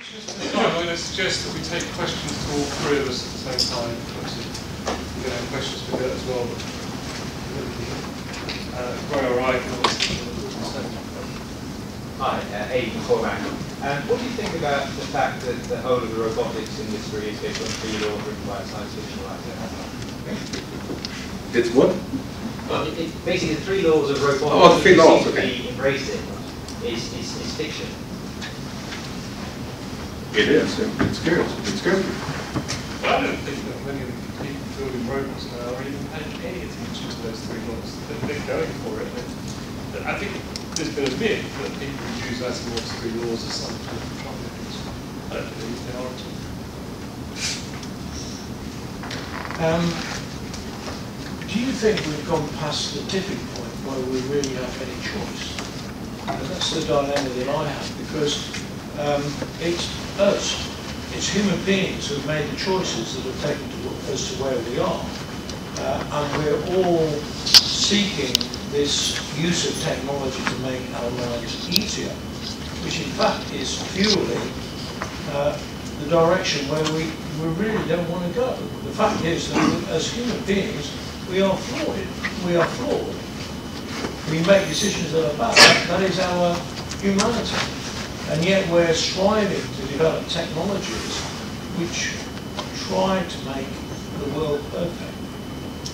I'm going to suggest that we take questions to all three of us at the same time. Obviously, we're going to have questions for that as well. Very all right. Hi, Aidan Cormack. What do you think about the fact that the whole of the robotics industry is based on 3 laws written by a science fiction writer? It's what? Well, basically the 3 laws of robotics oh, the 3 laws, seem to be embracing is fiction. It is. It's good. It's good. Well, I don't think that many of the people building robots now are even paying any attention to those 3 laws. They're going for it. I think there's been a myth that people use Asimov's 3 laws as some kind of control. I don't believe they are at all. Do you think we've gone past the tipping point where we really have any choice? And that's the dilemma that I have, because it's us, it's human beings who've made the choices that have taken us to where we are. And we're all seeking this use of technology to make our lives easier, which in fact is fueling the direction where we really don't want to go. The fact is that as human beings, we are flawed. We are flawed. We make decisions that are bad. That is our humanity. And yet we're striving to develop technologies which try to make the world perfect.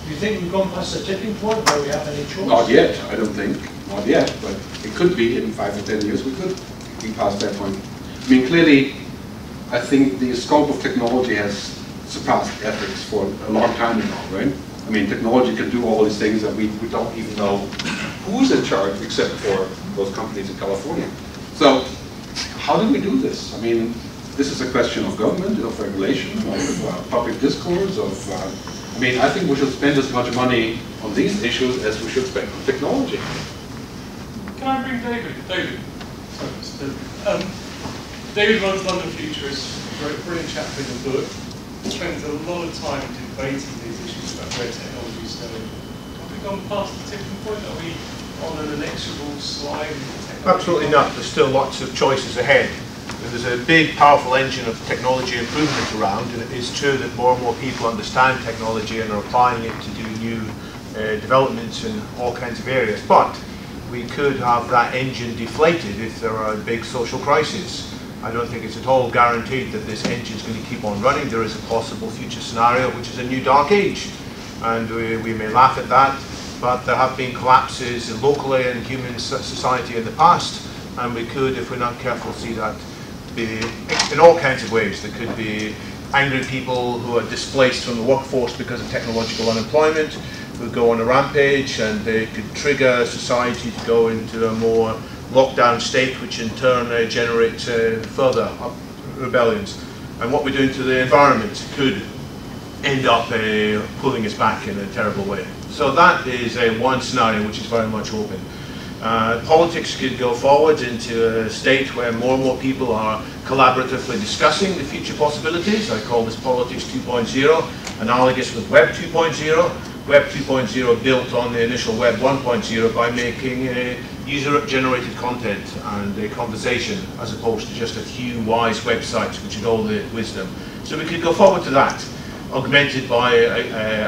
Do you think we've gone past the tipping point where we have any choice? Not yet, I don't think. Not yet, but it could be in 5 or 10 years we could be past that point. I mean, clearly, I think the scope of technology has surpassed ethics for a long time now, right? I mean, technology can do all these things that we don't even know who's in charge except for those companies in California. So, how do we do this? I mean, this is a question of government, of regulation, of public discourse, I mean, I think we should spend as much money on these issues as we should spend on technology. Can I bring David? David. Sorry, Mr. David. David runs London Futurists, wrote a brilliant chapter in the book. He spends a lot of time debating these issues about where technology is going. Have we gone past the tipping point? Are we on an inexorable slide? Absolutely not. There's still lots of choices ahead. There's a big, powerful engine of technology improvement around, and it is true that more and more people understand technology and are applying it to do new developments in all kinds of areas. But we could have that engine deflated if there are big social crises. I don't think it's at all guaranteed that this engine is going to keep on running. There is a possible future scenario, which is a new dark age. And we may laugh at that, but there have been collapses locally in human society in the past, and we could, if we're not careful, see that be in all kinds of ways. There could be angry people who are displaced from the workforce because of technological unemployment, who go on a rampage, and they could trigger society to go into a more lockdown state, which in turn generates further rebellions. And what we're doing to the environment could end up pulling us back in a terrible way. So that is one scenario which is very much open. Politics could go forward into a state where more and more people are collaboratively discussing the future possibilities. I call this Politics 2.0, analogous with Web 2.0. Web 2.0 built on the initial Web 1.0 by making user-generated content and a conversation, as opposed to just a few wise websites which had all the wisdom. So we could go forward to that, augmented by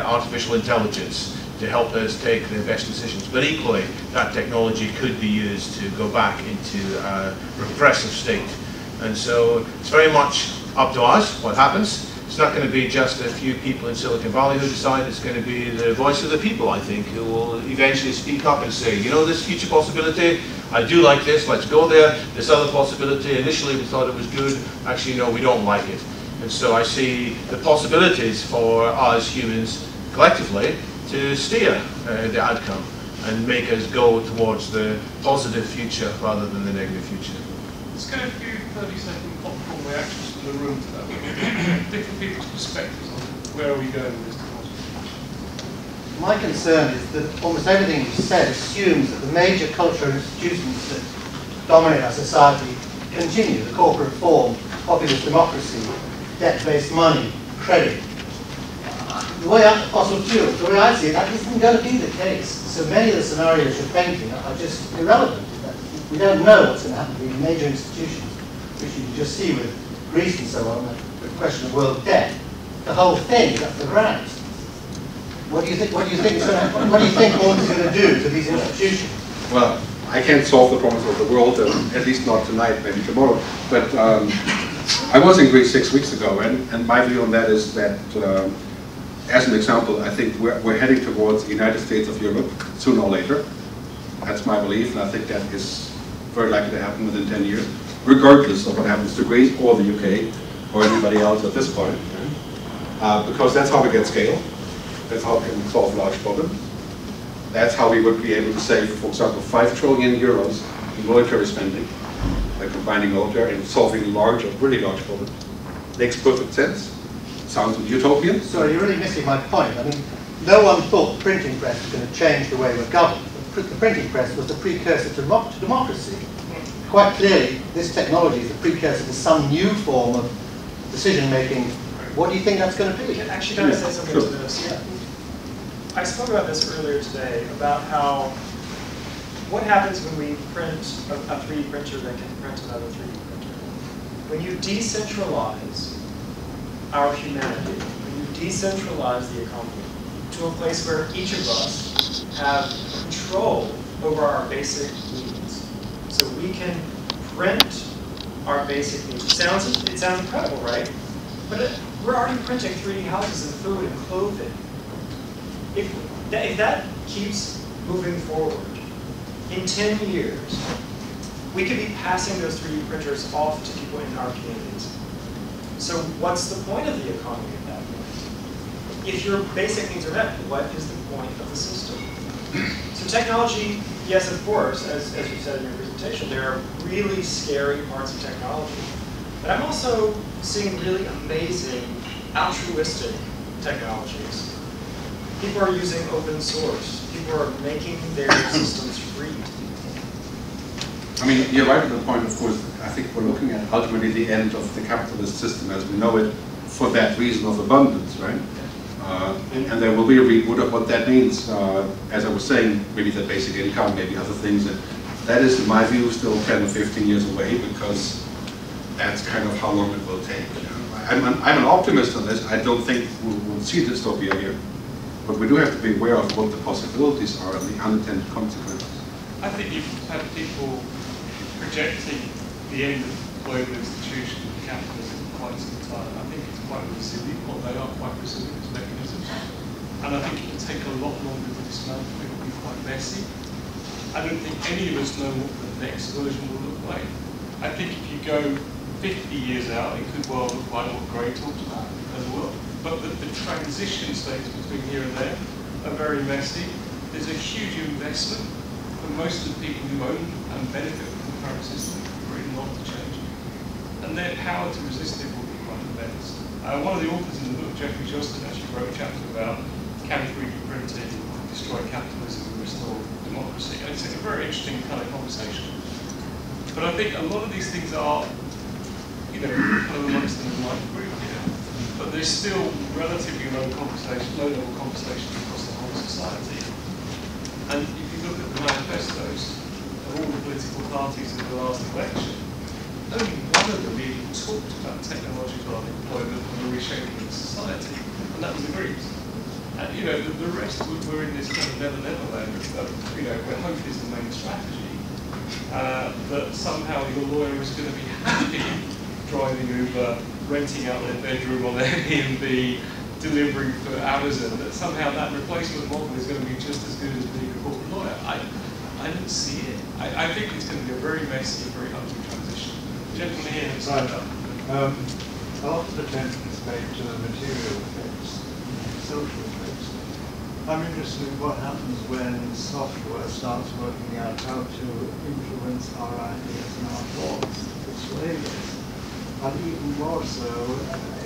artificial intelligence to help us take the best decisions. But equally, that technology could be used to go back into a repressive state. And so it's very much up to us what happens. It's not going to be just a few people in Silicon Valley who decide. It's going to be the voice of the people, I think, who will eventually speak up and say, you know, this future possibility, I do like this, let's go there. This other possibility, initially we thought it was good, actually no, we don't like it. And so I see the possibilities for us humans collectively to steer the outcome and make us go towards the positive future rather than the negative future. Let's get a few 30-second popcorn reactions from the room to that. Different people's perspectives on where are we going with this technology. My concern is that almost everything you said assumes that the major cultural institutions that dominate our society continue: the corporate form, populist democracy, debt-based money, credit. The way fossil fuels, the way I see it, that isn't going to be the case. So many of the scenarios you're painting are just irrelevant. We don't know what's going to happen to the major institutions. which you just see with Greece and so on, the question of world debt, the whole thing is up for grabs. What do you think? What do you think? What do you think Vaughan is going to do to these institutions? Well, I can't solve the problems of the world, at least not tonight, maybe tomorrow. But I was in Greece 6 weeks ago, and my view on that is that, as an example, I think we're heading towards the United States of Europe sooner or later. That's my belief, and I think that is very likely to happen within 10 years, regardless of what happens to Greece or the UK or anybody else at this point. Because that's how we get scale. That's how we can solve large problems. That's how we would be able to save, for example, 5 trillion euros in military spending by combining military and solving large or really large problems. Makes perfect sense. Sounds utopian. Sorry, you're really missing my point. I mean, no one thought the printing press was going to change the way we're governed. The printing press was the precursor to democracy. Quite clearly, this technology is the precursor to some new form of decision-making. What do you think that's going to be? Actually, can I say something to this? Yeah. I spoke about this earlier today, about how, what happens when we print a 3D printer that can print another 3D printer. When you decentralize our humanity, when you decentralize the economy to a place where each of us have control over our basic needs. So we can print our basic needs. It sounds incredible, right? But we're already printing 3D houses and food and clothing. If that keeps moving forward, in 10 years, we could be passing those 3D printers off to people in our communities. So what's the point of the economy at that point? If your basic needs are met, what is the point of the system? So technology, yes, of course, as you said in your presentation, there are really scary parts of technology. But I'm also seeing really amazing, altruistic technologies. People are using open source. People are making their systems free. I mean, you're right at the point, of course. I think we're looking at ultimately the end of the capitalist system as we know it for that reason of abundance, right? And there will be a reboot of what that means. As I was saying, maybe the basic income, maybe other things. That is, in my view, still 10 or 15 years away because that's kind of how long it will take. I'm an optimist on this. I don't think we'll see dystopia here. But we do have to be aware of what the possibilities are and the unintended consequences. I think you've had people projecting the end of global institutions and capitalism for quite some time. I think it's quite resilient, or they are quite resilient as mechanisms. And I think it will take a lot longer to dismantle. It will be quite messy. I don't think any of us know what the next version will look like. I think if you go 50 years out, it could well look like what Gray talked about as well. But the transition states between here and there are very messy. There's a huge investment for most of the people who own and benefit from the current system for it not to change. And their power to resist it will be quite immense. One of the authors in the book, Jeffrey Johnston, actually wrote a chapter about can 3D printing destroy capitalism and restore democracy. And it's a very interesting kind of conversation. But I think a lot of these things are, kind of amongst them in like group here. But there's still relatively low-level conversations across the whole society. And if you look at the manifestos of all the political parties in the last election, only one of them even talked about technological unemployment and the reshaping of society, and that was the Greens. And the rest were in this kind of never-never land of where hope is the main strategy, that somehow your lawyer is going to be happy driving Uber, renting out their bedroom on Airbnb, delivering for Amazon, that somehow that replacement model is going to be just as good as being a corporate lawyer. I don't see it. I think it's going to be a very messy, very ugly transition. Gentlemen here have signed up. A lot of attention is made to the material effects, social effects. I'm interested in what happens when software starts working out how to influence our ideas and our thoughts, persuade us. And even more so,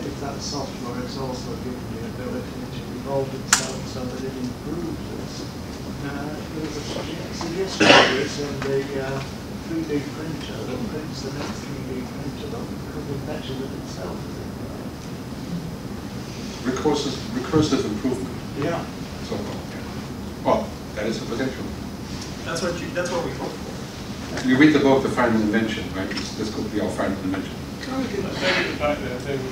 if that software is also given the ability to evolve itself so that it improves us. There was a suggestion of this in the 3D printer that prints the next 3D printer that could be better than itself. Recursive improvement. Yeah. So, well, that is the potential. That's what we hope for. You read the book, The Final Invention, right? This could be our final invention. David back there, David.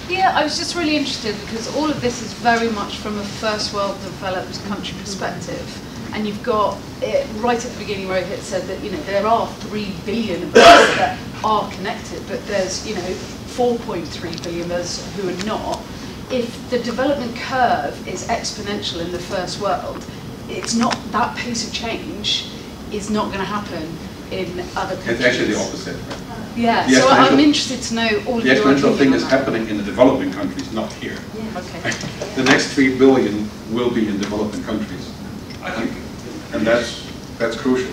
Yeah, I was just really interested because all of this is very much from a first world developed country perspective. And you've got it right at the beginning where it said that, you know, there are 3 billion of us that are connected, but there's, you know, 4.3 billion of us who are not. If the development curve is exponential in the first world, it's not, that pace of change is not going to happen in other countries. It's actually the opposite, right? Yeah, The so I'm exponential- interested to know all of The your exponential thing opinion is on that. happening in the developing countries, not here. Okay. The next 3 billion will be in developing countries. I think And that's crucial.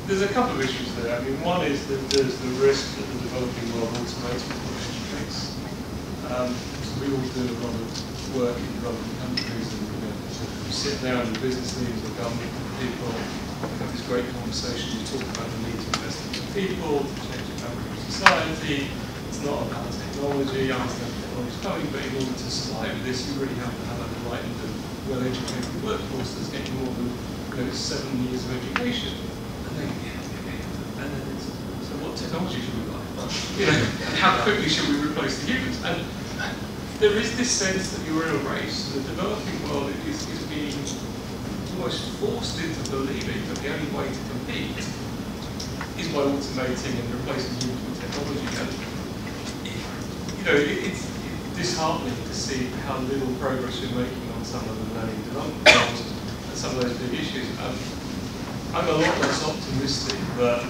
there's a couple of issues there. I mean, one is that there's the risk that the developing world automates pace. So we all do a lot of work in developing countries, and we sit down with business leaders or government people, we have this great conversation, we talk about the need to invest in people, to change the fabric of society. It's not about technology, I understand technology is coming, but in order to survive this, you really have to have an enlightened and well-educated workforce that's getting more than 7 years of education. And then it's, so what technology should we buy? You know, and how quickly should we replace the humans? And there is this sense that you're in a race. The developing world is being almost forced into believing that the only way to compete is by automating and replacing humans with technology. And you know, it's disheartening to see how little progress we're making on some of the learning development goals and some of those big issues. I'm a lot less optimistic that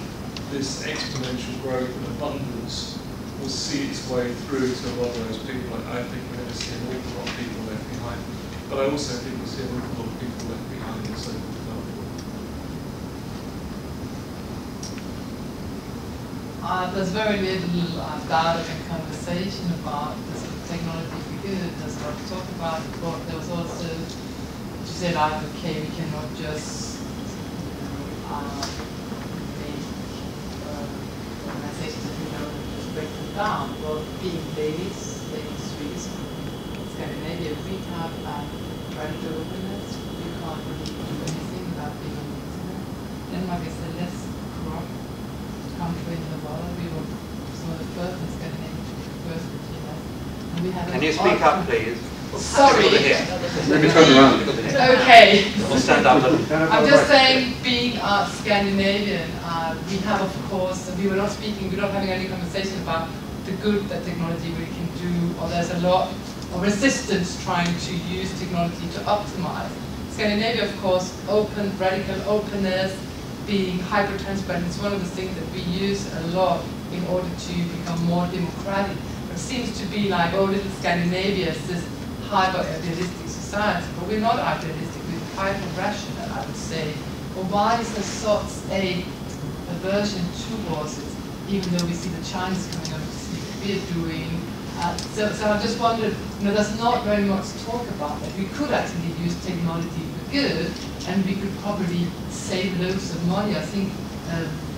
this exponential growth and abundance will see its way through to a lot of those people. I think we're going to see an awful lot of people left behind. But I also think we'll see an awful lot of people left behind in the so-called developed world. There's very little dialogue and conversation about this technology for good. There's a lot to talk about, but there was also to say like, okay, we cannot just make organizations that we know just break them down. Well, being ladies Swedes, Scandinavia, we have radical openness. We can't really do anything without being on the internet. Denmark is the less corrupt country in the world. We were some of the first in Scandinavia to be first with TNS. And we have Can you speak up, please? Sorry. Let me turn around. Okay. We'll stand up. I'm just saying, being Scandinavian, we have, of course, we're not having any conversation about the good that technology really can do, or there's a lot of resistance trying to use technology to optimize. Scandinavia, of course, radical openness, being hyper-transparent is one of the things that we use a lot in order to become more democratic. It seems to be like, oh, little Scandinavia is this hyper-idealistic society, but we're not idealistic, we're hyper-rational, I would say. Well, why is there such a aversion towards it, even though we see the Chinese coming up to see what we're doing? So I just wondered, there's not very much talk about that. We could actually use technology for good, and we could probably save loads of money. I think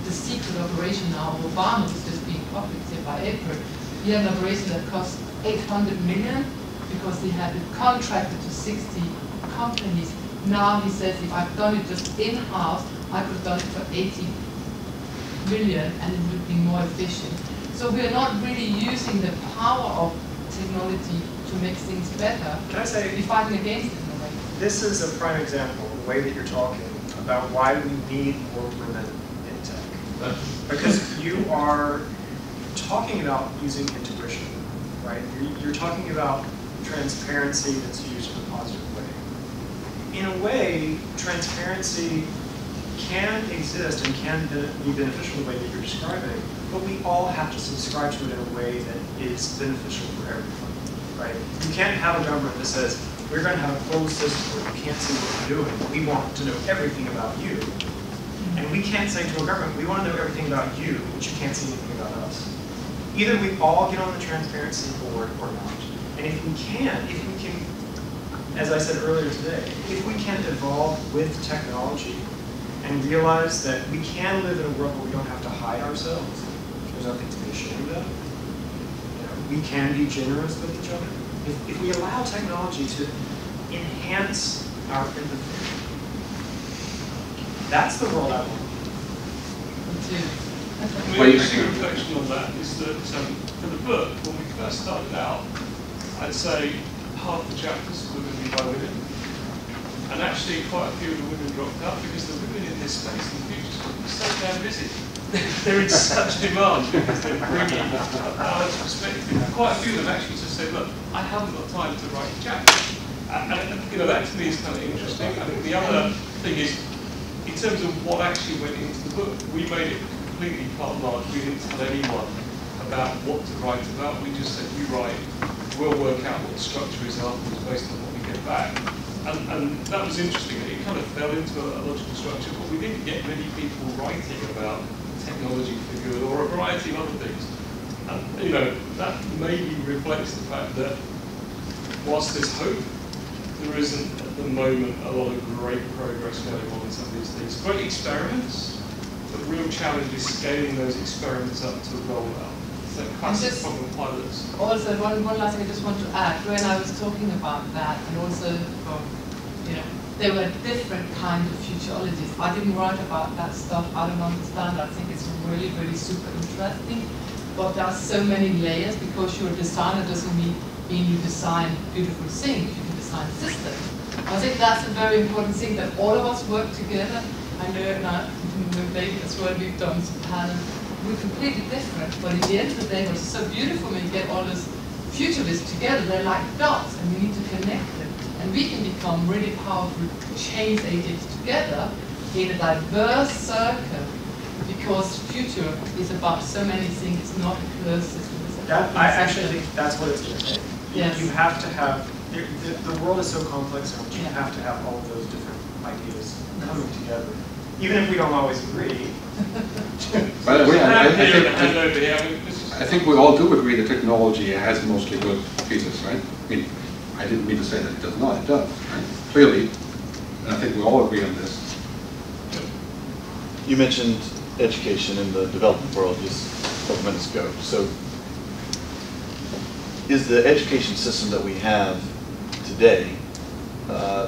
the secret operation now of Obama was just being published here by April. He had an operation that cost 800 million because he had it contracted to 60 companies. Now he says, if I've done it just in-house, I could have done it for 80 million and it would be more efficient. So we're not really using the power of technology to make things better. Can I say, we're fighting against it in a way. This is a prime example, the way that you're talking about why we need more women in tech. Because you are talking about using intuition, right? You're talking about transparency that's used in a positive way. In a way, transparency can exist and can be beneficial in the way that you're describing, but we all have to subscribe to it in a way that is beneficial for everyone, right? You can't have a government that says, we're going to have a closed system where you can't see what you're doing, but we want to know everything about you. And we can't say to a government, we want to know everything about you, but you can't see anything about us. Either we all get on the transparency board or not. And if we can, as I said earlier today, if we can evolve with technology and realize that we can live in a world where we don't have to hide ourselves, there's nothing to be ashamed of, we can be generous with each other. If we allow technology to enhance our empathy, that's the world I want. materials. My interesting reflection on that is that for the book, when we first started out, I'd say half the chapters were going to be by women. And actually quite a few of the women dropped out because the women in this space in the future are so damn busy. They're in such demand because they're bringing a balanced perspective. Quite a few of them actually just said, look, I haven't got time to write a chapter. And you know, that to me is kind of interesting. I think the other thing is, in terms of what actually went into the book, we made it completely carte blanche. We didn't tell anyone about what to write about. We just said, you write, we'll work out what the structure is afterwards based on what we get back. And that was interesting. It kind of fell into a logical structure, but we didn't get many people writing about technology for good or a variety of other things. And you know, that maybe reflects the fact that whilst there's hope, there isn't at the moment a lot of great progress going on in some of these things. Great experiments, but the real challenge is scaling those experiments up to roll out. So classic problem pilots. Also, one last thing I just want to add. When I was talking about that, and also from, you know, there were different kind of futurologies. I didn't write about that stuff. I don't understand. I think it's really, really super interesting. But there are so many layers because you're a designer doesn't mean you design beautiful things. You can design systems. I think that's a very important thing that all of us work together. I know now with David as well, we've done some panels. We're completely different, but in the end of the day, what's so beautiful when you get all those futurists together, they're like dots, and we need to connect them. And we can become really powerful change agents together in a diverse circle, because future is about so many things, it's not a closed system. I actually think that's what it's going to take. Yes. You have to have, the world is so complex, and you have to have all of those different ideas coming together. Even if we don't always agree. By the way, I think we all do agree that technology has mostly good pieces, right? I mean, I didn't mean to say that it does not, it does, right? Clearly, and I think we all agree on this. You mentioned education in the development world just a couple minutes ago. So, is the education system that we have today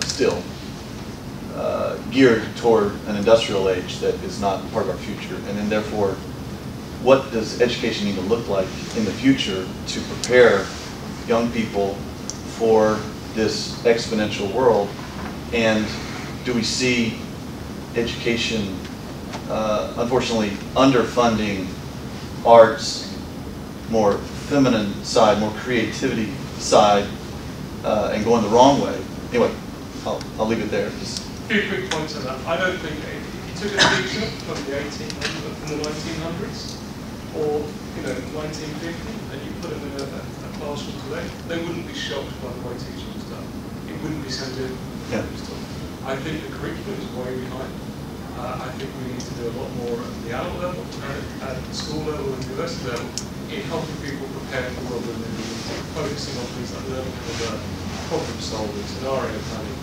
still geared toward an industrial age that is not part of our future? And then therefore, what does education need to look like in the future to prepare young people for this exponential world? And do we see education, unfortunately, underfunding arts, more feminine side, more creativity side, and going the wrong way? Anyway, I'll leave it there. Just a few quick points on that. I don't think if you took a teacher from the 1800s, from the 1900s, or 1950, and you put them in a classroom today, they wouldn't be shocked by the way teaching was done. It wouldn't be so different. Yeah. I think the curriculum is way behind. I think we need to do a lot more at the adult level, at the school level and university level, in helping people prepare for the world we're living in, focusing on things like learning how to learn, problem solving, scenario planning,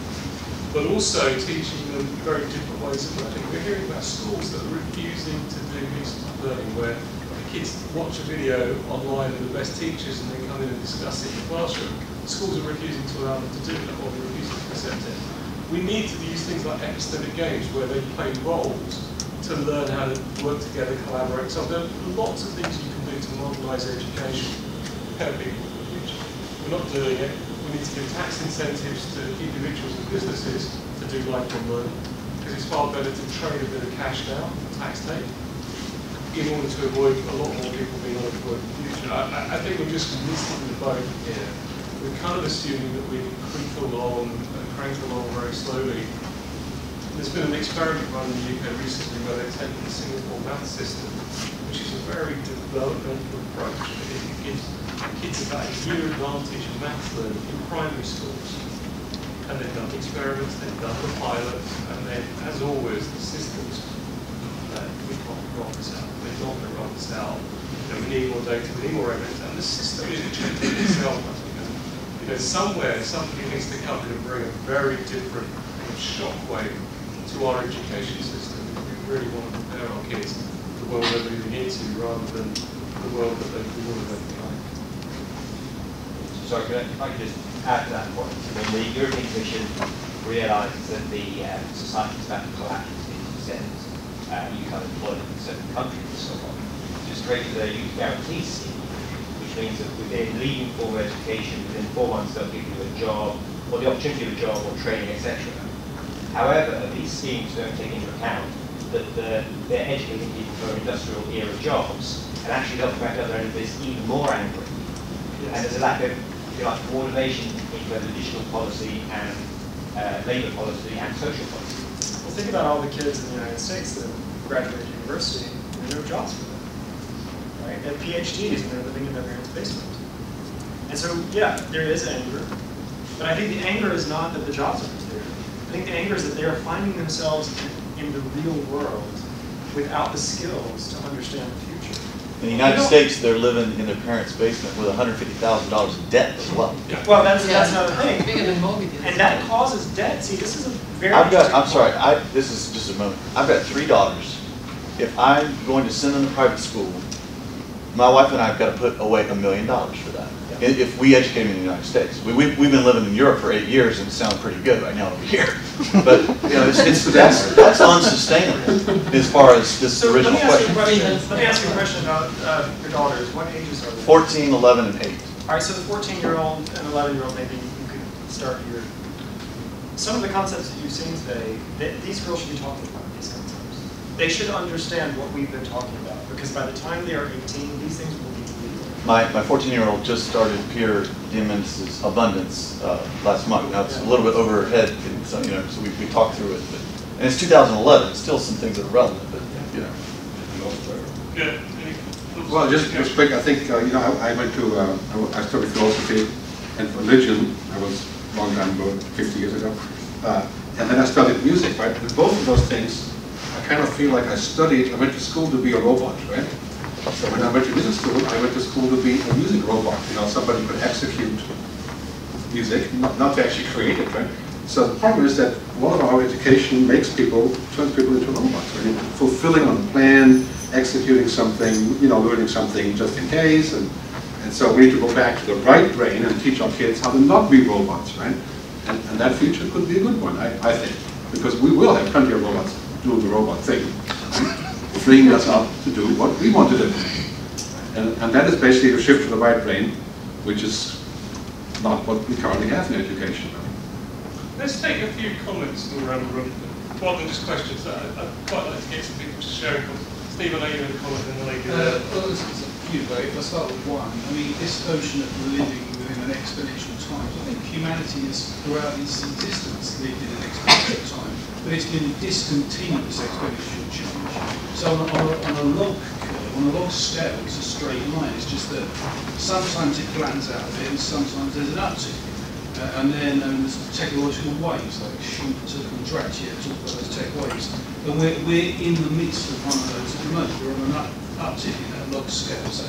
but also teaching them very different ways of learning. We're hearing about schools that are refusing to do mixed learning, where the kids watch a video online of the best teachers and then come in and discuss it in the classroom. Schools are refusing to allow them to do that, or they're refusing to accept it. We need to use things like epistemic games where they play roles to learn how to work together, collaborate. So there are lots of things you can do to modernise education, prepare people for the future. We're not doing it. We need to give tax incentives to individuals and businesses to do lifelong learning, because it's far better to trade a bit of cash now, tax take, in order to avoid a lot more people being unemployed in the future. I think we're just missing the boat here. We're kind of assuming that we creep along and crank along very slowly. There's been an experiment run in the UK recently where they've taken the Singapore math system, which is a very developmental approach. It gives kids about a year advantage in math learning in primary schools. And they've done experiments, they've done the pilots, and then, as always, the systems we can't roll this out. We're not going to roll this out. We need more data, we need more evidence, and the system is changing itself. Somewhere somebody needs to come in and bring a very different shockwave to our education system if we really want to prepare our kids for the world they're moving into, rather than the world that they've already left behind. Sorry, if I could just add to that point. When the European Commission realised that the society is about to collapse in 2 cents, you become employed in certain countries and so on. Just created a youth guarantee scheme, which means that within leaving formal education, within 4 months they'll give you a job, or the opportunity of a job, or training, etc. However, these schemes don't take into account that they're educating people for industrial era jobs, and actually they'll come back at the end of this even more angry. Yes. And there's a lack of, if you like, coordination between both digital policy and labour policy and social policy. Well, think about all the kids in the United States that graduate university and there are no jobs for them. Right? They have PhDs and they're living in their parents' basement. And so, yeah, there is anger. But I think the anger is not that the jobs aren't there. I think the anger is that they are finding themselves in the real world without the skills to understand the future. In the United States, they're living in their parents' basement with $150,000 in debt as well. Well, that's another thing. Bigger than mortgages. And that causes debt. See, this is a very this is just a moment. I've got 3 daughters. If I'm going to send them to private school, my wife and I have got to put away $1 million for that. If we educate them in the United States. We've been living in Europe for 8 years and it sounds pretty good right now over here. But you know, that's unsustainable as far as this original question. Let me ask you a question about your daughters. What ages are they? 14, 11, and 8. All right, so the 14-year-old and 11-year-old, maybe you could start here. Some of the concepts that you've seen today, these girls should be talking about these concepts. They should understand what we've been talking about, because by the time they are 18, these things will be legal. My 14-year-old just started Pierre Diamandis' Abundance last month. Now it's a little bit over her head, so, you know, so we talked through it. But, and it's 2011. Still some things that are relevant, but you know. Yeah. Well, just quick. I think you know, I went to I studied philosophy and religion. I was a long time ago, 50 years ago, and then I studied music. Right, and both of those things, I kind of feel like I went to school to be a robot, right? So when I went to music school, I went to school to be a music robot. You know, somebody could execute music, not to actually create it, right? So the problem is that a lot of our education turns people into robots. Right? Fulfilling on a plan, executing something, you know, learning something just in case, and so we need to go back to the right brain and teach our kids how to not be robots, right? And that future could be a good one, I think, because we will have plenty of robots doing the robot thing, freeing us up to do what we want to do. And that is basically a shift to the right brain, which is not what we currently have in education. Let's take a few comments around the room, rather than just questions. I'd quite like to get some people to share comments. Steve, I know you had a comment and the lady there. Well, there's a few, but if I start with one, I mean, this notion of living within an exponential time, I think humanity has, throughout its existence, lived in an exponential time, but it's been discontinuous exponential change. So on a log curve, on a log scale, it's a straight line. It's just that sometimes it flattens out a bit, and sometimes there's an uptick. And then there's technological waves, like Schumpeter and Dirac talk about those tech waves. And we're in the midst of one of those at the moment. We're on an uptick in that log scale, so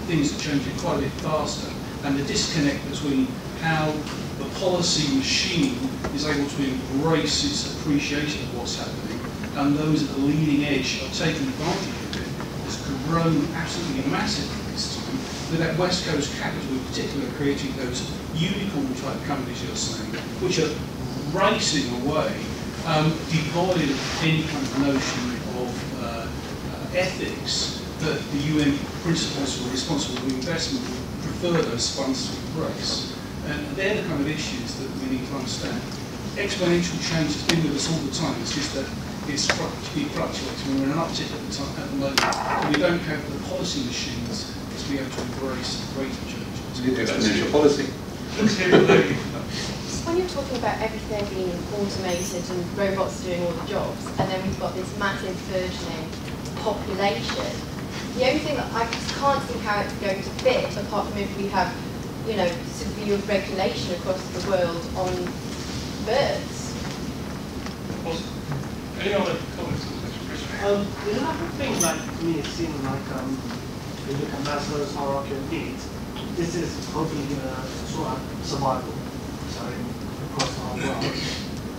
things are changing quite a bit faster. And the disconnect between how the policy machine is able to embrace its appreciation of what's happening and those at the leading edge are taking advantage of it has grown absolutely massively this time. With that West Coast capital in particular creating those unicorn type companies you're saying, which are racing away, devoid of any kind of notion of ethics that the UN principles for responsible investment would prefer those funds to embrace. And they're the kind of issues that we need to understand. Exponential change has been with us all the time. It's just that it fluctuates. We're in an uptick at the moment. We don't have the policy machines to be able to embrace greater changes. We need exponential policy. When you're talking about everything being automated and robots doing all the jobs, and then we've got this massive burgeoning population, the only thing that I can't see how it's going to fit, apart from if we have, you know, severe regulation across the world on birds. Any other comments on this? There's another thing, like, to me, it seems like if you look at Maslow's hierarchy of needs, this is hopefully going to sort out survival, so across the whole world.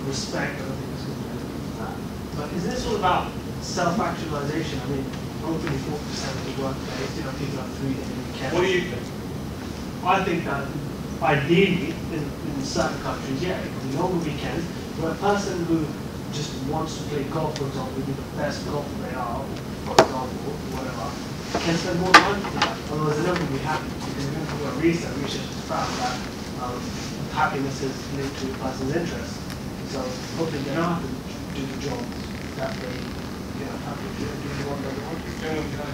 Respect, I don't think it's going to do that. But is this all about self-actualization? I mean, hopefully 40% of the workplace, you know, people have 3 days a weekend. What do you think? I think that ideally, in certain countries, yeah, it can be longer weekends, but a person who just wants to play golf, for example, be the best golfer they are, for example, whatever, can spend more money for that. Otherwise, they're not going to be happy. Because when we do research has found that happiness is linked to a person's interest. So hopefully they don't have to do the job that they have to do the one that they want to.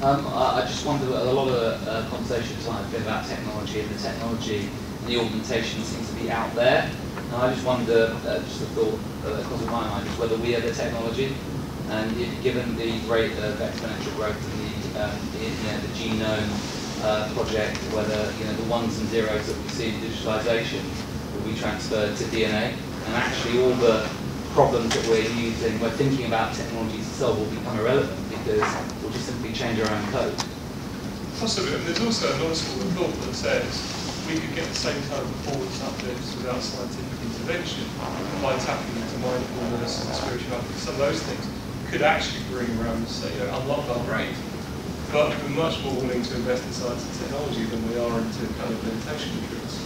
I just wonder, a lot of conversation tonight has been about technology, and the technology and the augmentation seems to be out there. And I just wonder, just a thought across my mind, is whether we are the technology, and given the rate of exponential growth in the genome project, whether the ones and zeros that we see in digitalization will be transferred to DNA, and actually all the problems that we're thinking about technologies to solve will become irrelevant because we'll just simply change our own code. Possibly, and there's also another school of thought that says we could get the same kind of performance uplifts without scientific intervention by tapping into mindfulness and spirituality. Some of those things could actually bring around, say, unlock our brain. But we're much more willing to invest in science and technology than we are into kind of meditation retreats.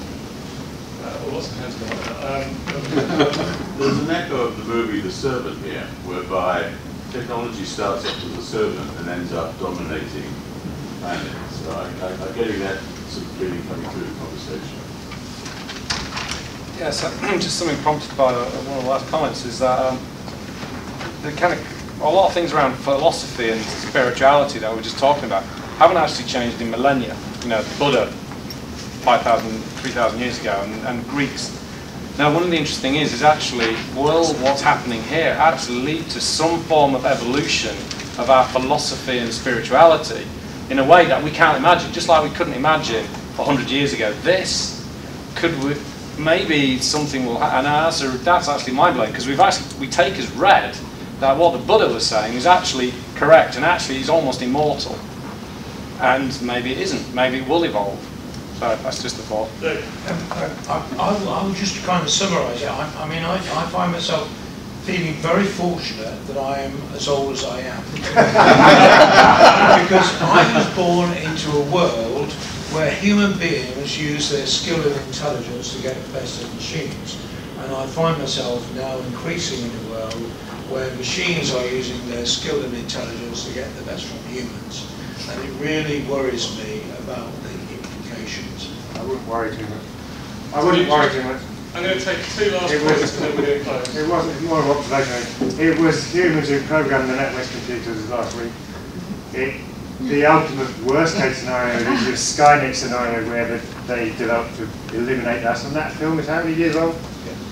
Lots of hands going on. There's an echo of the movie The Servant here, whereby technology starts off as a servant and ends up dominating the planet. So I'm getting that sort of feeling coming through the conversation. Yeah, so just something prompted by one of the last comments is that a lot of things around philosophy and spirituality that we were just talking about haven't actually changed in millennia. Buddha, 5,000, 3,000 years ago, and Greeks. Now, one of the interesting is actually, will what's happening here actually lead to some form of evolution of our philosophy and spirituality in a way that we can't imagine, just like we couldn't imagine 100 years ago. Maybe something will happen, and that's actually mind-blowing, because we take as read that what the Buddha was saying is actually correct, and actually he's almost immortal. And maybe it isn't, maybe it will evolve. So that's just a thought. I would just kind of summarise it. I find myself feeling very fortunate that I am as old as I am. Because I was born into a world where human beings use their skill and intelligence to get the best of machines. And I find myself now increasing in a world where machines are using their skill and intelligence to get the best from humans. And it really worries me about the implications. I wouldn't worry too much. I wouldn't worry too much. I'm going to take two last points and then we're going to close. It wasn't more of an observation. It was humans who programmed the NetWest computers last week. The ultimate worst case scenario is the Skynet scenario where they developed to eliminate us, and that film is how many years old?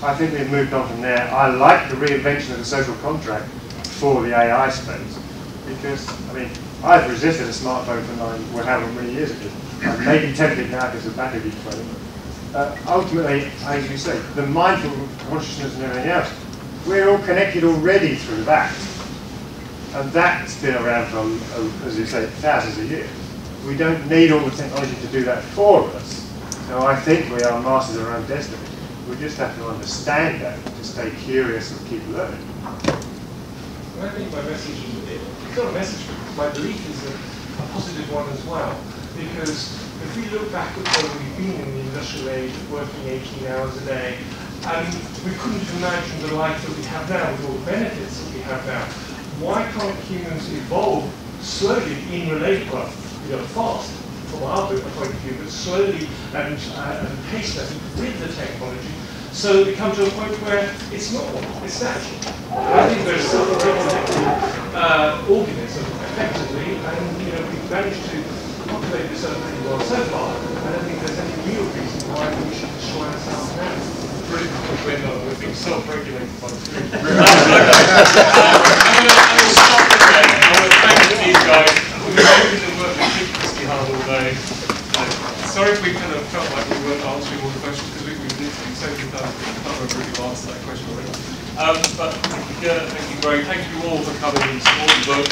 I think we've moved on from there. I like the reinvention of the social contract for the AI space because, I've resisted a smartphone for however many years ago. I may be tempted now because the battery keeps running. Ultimately, as you say, the mindful consciousness and everything else, we're all connected already through that. And that's been around for, as you say, thousands of years. We don't need all the technology to do that for us. So I think we are masters of our own destiny. We just have to understand that, to stay curious and keep learning. I think my message is, it's not a message, my belief is a positive one as well. Because if we look back at where we've been in the industrial age, working 18 hours a day, and we couldn't imagine the life that we have now with all the benefits that we have now. Why can't humans evolve slowly in relation, fast from our point of view, but slowly and paced with the technology, so that we come to a point where it's normal, it's natural. I think we're a self-regulating organism, effectively, and we've managed to populate this earth pretty well so far. I don't think there's any real reason why we should destroy ourselves now. We're being self-regulated by the screen. I'm going to stop it there. I want to thank these guys. We've been working ridiculously hard all day. Sorry if we kind of felt like we weren't answering all the questions because we literally so many times I can't remember if you've answered that question already. But thank you, Greg. Thank you all for coming and supporting the book.